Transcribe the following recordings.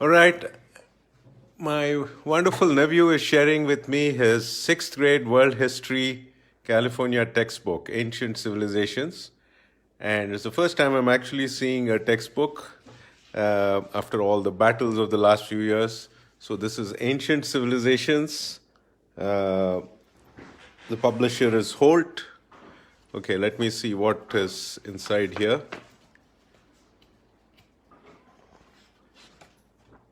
All right. My wonderful nephew is sharing with me his sixth grade world history California textbook, Ancient Civilizations. And it's the first time I'm actually seeing a textbook after all the battles of the last few years. So, this is Ancient Civilizations. Uh, the publisher is Holt. Okay, let me see what is inside here.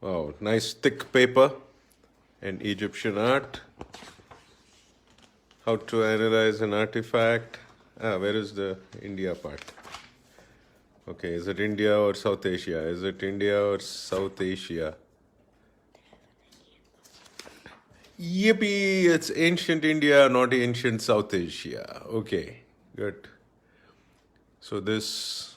Wow, nice thick paper and Egyptian art. How to analyze an artifact. Where is the India part? Okay, is it India or South Asia? Is it India or South Asia? Yippee! It's ancient India, not ancient South Asia. Okay, good. So this.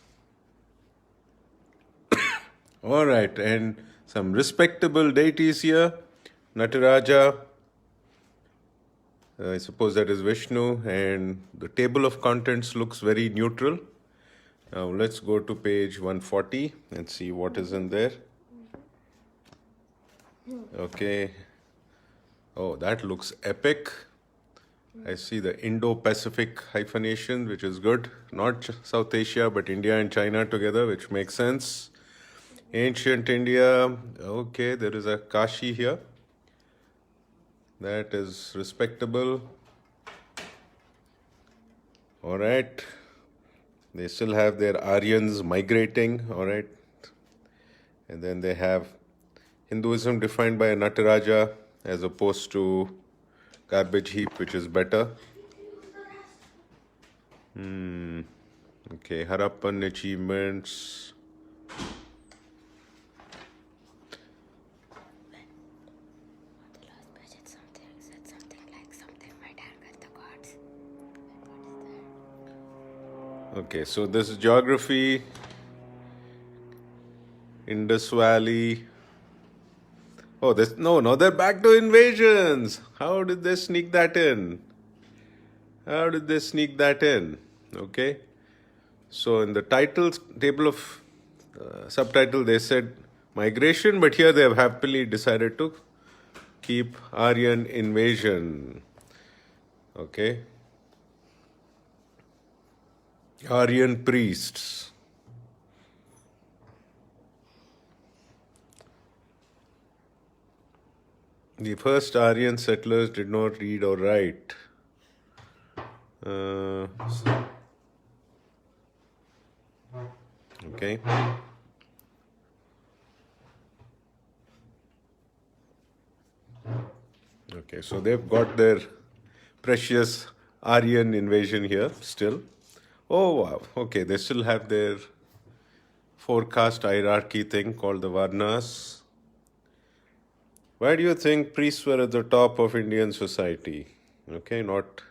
All right, and some respectable deities here. Nataraja, I suppose that is Vishnu, and the table of contents looks very neutral. Now let's go to page 140 and see what is in there. Okay. Oh, that looks epic. I see the Indo-Pacific hyphenation, which is good. Not South Asia, but India and China together, which makes sense. Ancient India. Okay, there is a Kashi here. That is respectable. All right. They still have their Aryans migrating. All right. And then they have Hinduism defined by a Nataraja as opposed to garbage heap, which is better. Okay, Harappan achievements. Okay, so this is geography, Indus Valley. Oh, this no, they're back to invasions. How did they sneak that in? How did they sneak that in? Okay, so in the table of subtitle, they said migration, but here they have happily decided to keep Aryan invasion. Okay, Aryan priests. The first Aryan settlers did not read or write. Okay. Okay, so they've got their precious Aryan invasion here still. Oh, wow. Okay, they still have their forecast hierarchy thing called the Varnas. Why do you think priests were at the top of Indian society? Okay, not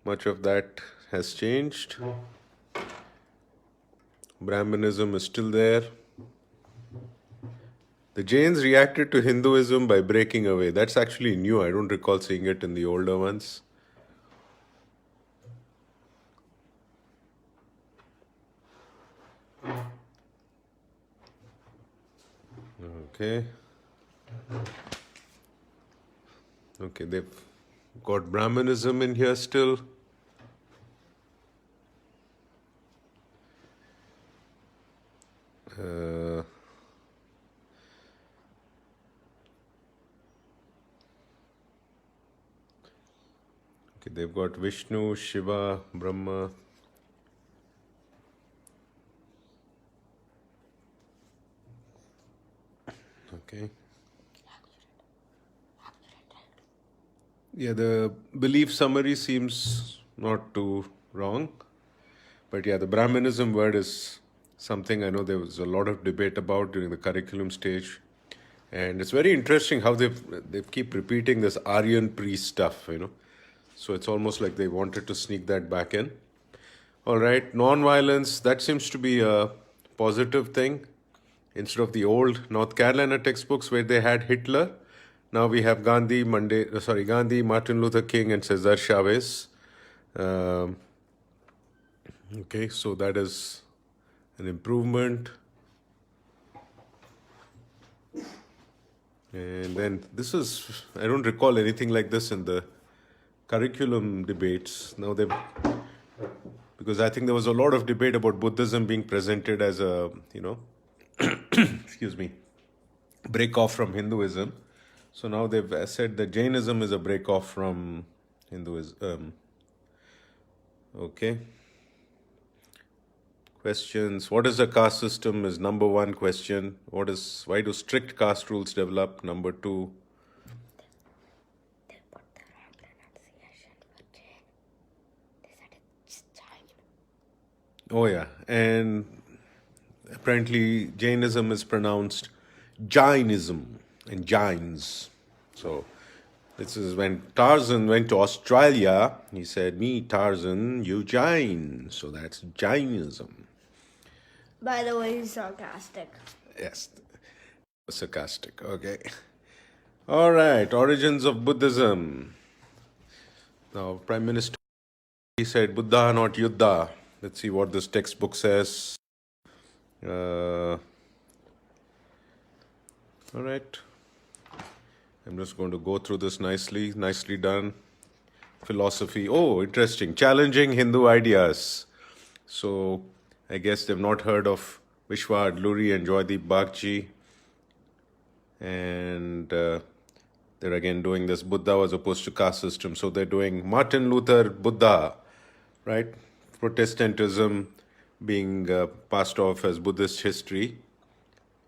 much of that has changed. Brahmanism is still there. The Jains reacted to Hinduism by breaking away. That's actually new. I don't recall seeing it in the older ones. Okay. Okay, they've got Brahmanism in here still. Okay, they've got Vishnu, Shiva, Brahma. Okay. Yeah, the belief summary seems not too wrong. But yeah, the Brahmanism word is something I know there was a lot of debate about during the curriculum stage. And it's very interesting how they keep repeating this Aryan priest stuff. So it's almost like they wanted to sneak that back in. All right, non-violence, that seems to be a positive thing. Instead of the old North Carolina textbooks where they had Hitler, now we have Gandhi, Martin Luther King, and Cesar Chavez. Okay, so that is an improvement. And then this is, I don't recall anything like this in the curriculum debates. Now they, because I think there was a lot of debate about Buddhism being presented as a, excuse me, break off from Hinduism. So now they've said that Jainism is a break off from Hinduism. Okay. Questions. What is a caste system is number one question. Why do strict caste rules develop? Number two. They put the wrong pronunciation for Jain. They said it's Jain. Oh yeah. And apparently Jainism is pronounced Jainism and Jains. So this is when Tarzan went to Australia. He said, "Me Tarzan, you Jain." So that's Jainism. By the way, he's sarcastic. Yes, sarcastic. Okay. All right. Origins of Buddhism. Now, Prime Minister he said, "Buddha, not Yuddha." Let's see what this textbook says. All right. I'm just going to go through this nicely. Nicely done. Philosophy. Oh, interesting. Challenging Hindu ideas. So, I guess they've not heard of Vishwa Adluri and Joydeep Bagchi. And they're again doing this Buddha was opposed to caste system. So they're doing Martin Luther, Buddha, right? Protestantism being passed off as Buddhist history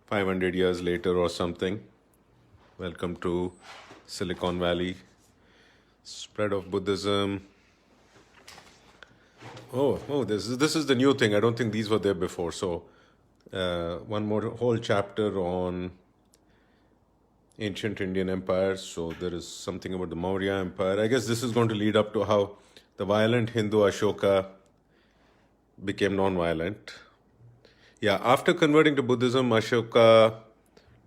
500 years later or something. Welcome to Silicon Valley. Spread of Buddhism. Oh, this is the new thing. I don't think these were there before. So, one more whole chapter on ancient Indian empire. So there is something about the Maurya Empire. I guess this is going to lead up to how the violent Hindu Ashoka became non-violent. Yeah, after converting to Buddhism, Ashoka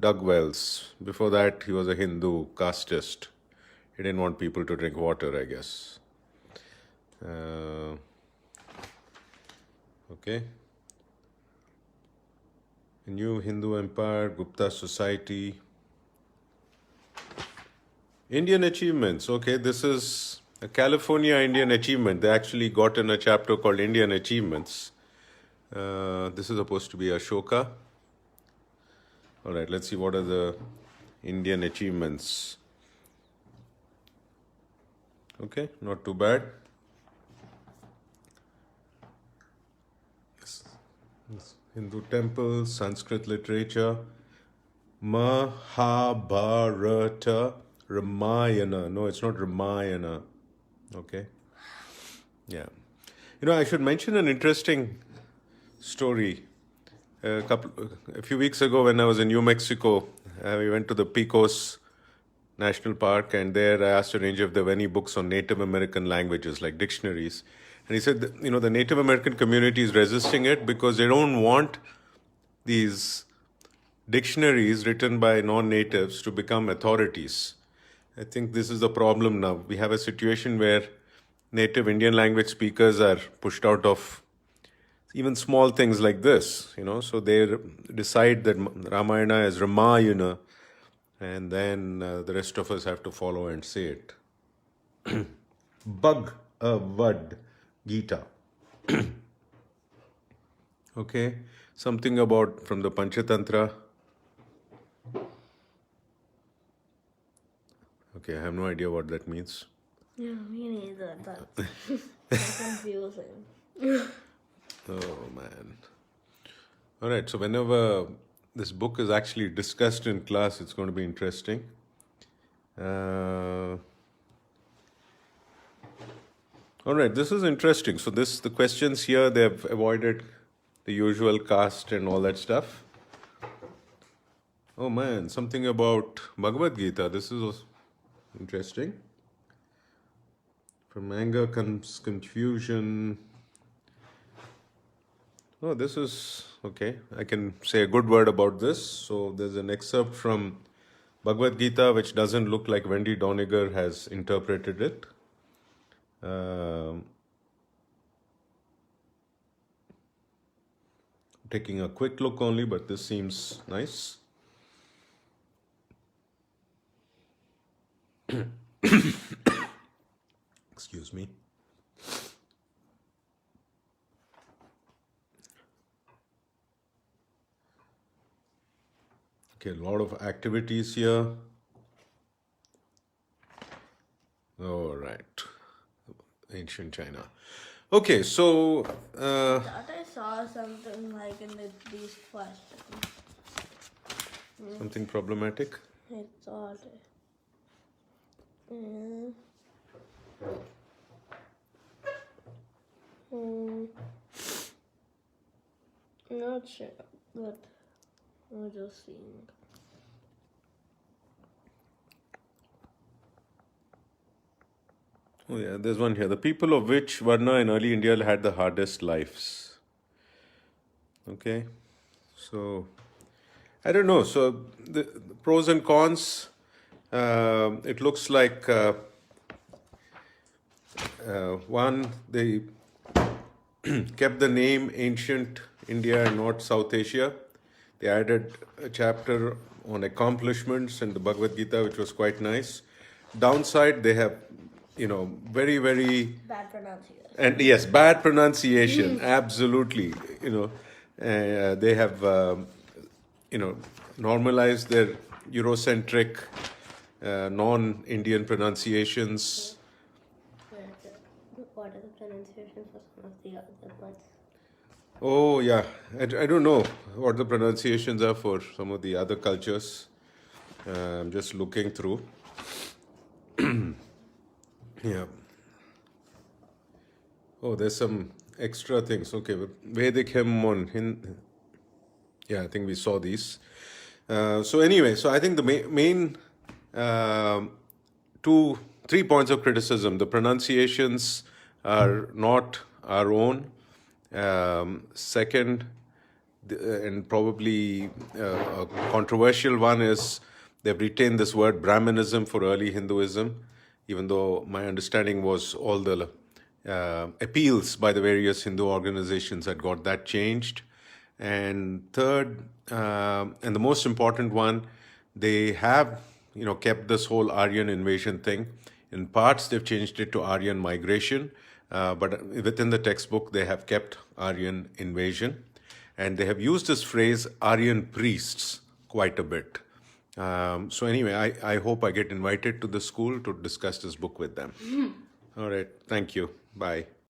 dug wells. Before that, he was a Hindu casteist. He didn't want people to drink water, I guess. Okay. New Hindu Empire, Gupta Society. Indian achievements. Okay, this is a California Indian achievement. They actually got in a chapter called Indian Achievements. This is supposed to be Ashoka. All right, let's see what are the Indian achievements. Okay, not too bad. Hindu temples, Sanskrit literature, Mahabharata, Ramayana. No, it's not Ramayana. Okay. Yeah. I should mention an interesting story. A few weeks ago, when I was in New Mexico, we went to the Pecos National Park, and there I asked a ranger if there were any books on Native American languages, like dictionaries. And he said, the Native American community is resisting it because they don't want these dictionaries written by non-natives to become authorities. I think this is the problem now. We have a situation where native Indian language speakers are pushed out of even small things like this, so they decide that Ramayana is Ramayana, and then the rest of us have to follow and say it. Bhagavad Gita. Okay, something about from the Panchatantra. Okay, I have no idea what that means. Yeah, me neither. That's confusing. Oh man. All right, so whenever this book is actually discussed in class, it's going to be interesting. All right, this is interesting. So the questions here, they've avoided the usual caste and all that stuff. Oh man, something about Bhagavad Gita. This is interesting. From anger comes confusion. Oh, this is okay. I can say a good word about this. So there's an excerpt from Bhagavad Gita which doesn't look like Wendy Doniger has interpreted it. Taking a quick look only, but this seems nice. Excuse me. Okay, a lot of activities here. All right. Ancient China. Okay, so Thought I saw something like in these questions. something problematic. I thought. Mm. Mm. Not sure, but I'm just seeing. Oh yeah, there's one here. The people of which Varna in early India had the hardest lives. Okay, so I don't know. So the pros and cons. It looks like one, they kept the name Ancient India and not South Asia. They added a chapter on accomplishments in the Bhagavad Gita, which was quite nice. Downside, they have, very, very, Bad pronunciation. and yes, bad pronunciation, absolutely. They have, normalized their Eurocentric, non-Indian pronunciations. What are the pronunciations for some of the other words? Oh, yeah. I don't know what the pronunciations are for some of the other cultures. I'm just looking through. Yeah. Oh, there's some extra things. Okay, Vedic hymn on Yeah, I think we saw these. So anyway, so I think the main two, 3 points of criticism. The pronunciations are not our own. Second, and probably a controversial one is they've retained this word Brahmanism for early Hinduism, even though my understanding was all the appeals by the various Hindu organizations had got that changed. And third, and the most important one, they have kept this whole Aryan invasion thing. In parts, they've changed it to Aryan migration, but within the textbook, they have kept Aryan invasion. And they have used this phrase Aryan priests quite a bit. So anyway, I hope I get invited to the school to discuss this book with them. All right. Thank you. Bye.